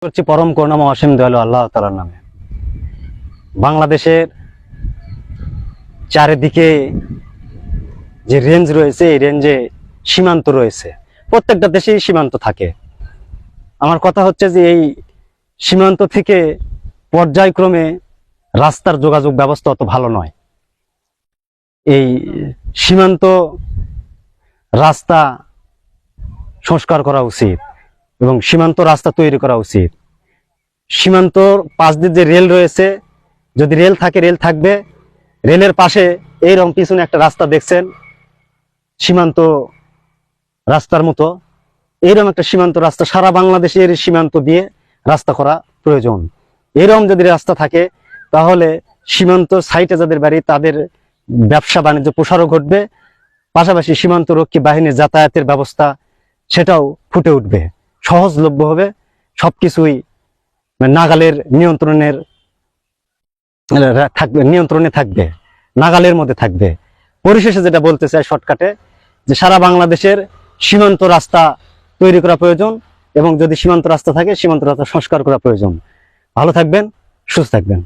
করছি পরম করুণাময় অসীম দয়ালু আল্লাহ তাআলার নামে। বাংলাদেশের চারিদিকে যে রেঞ্জ রয়েছে, এই রেঞ্জে সীমান্ত রয়েছে। প্রত্যেকটা দেশেই সীমান্ত থাকে। আমার কথা হচ্ছে যে এই সীমান্ত থেকে পর্যায়ক্রমে রাস্তার যোগাযোগ ব্যবস্থা অত ভালো নয়। এই সীমান্ত রাস্তা সংস্কার করা উচিত এবং সীমান্ত রাস্তা তৈরি করা উচিত। সীমান্তর পাশ দিয়ে যে রেল রয়েছে, যদি রেল থাকে রেল থাকবে, রেলের পাশে এইরকম পিছনে একটা রাস্তা দেখছেন সীমান্ত রাস্তার মতো, এইরকম একটা সীমান্ত রাস্তা সারা বাংলাদেশের সীমান্ত দিয়ে রাস্তা করা প্রয়োজন। এরকম যদি রাস্তা থাকে তাহলে সীমান্ত সাইটে যাদের বাড়ি তাদের ব্যবসা বাণিজ্য প্রসারও ঘটবে, পাশাপাশি সীমান্তরক্ষী বাহিনীর যাতায়াতের ব্যবস্থা সেটাও ফুটে উঠবে, সহজলভ্য হবে, সবকিছুই নাগালের নিয়ন্ত্রণে থাকবে, নাগালের মধ্যে থাকবে। পরিশেষে যেটা বলতে চাই শর্টকাটে, যে সারা বাংলাদেশের সীমান্ত রাস্তা তৈরি করা প্রয়োজন এবং যদি সীমান্ত রাস্তা থাকে সীমান্ত রাস্তা সংস্কার করা প্রয়োজন। ভালো থাকবেন, সুস্থ থাকবেন।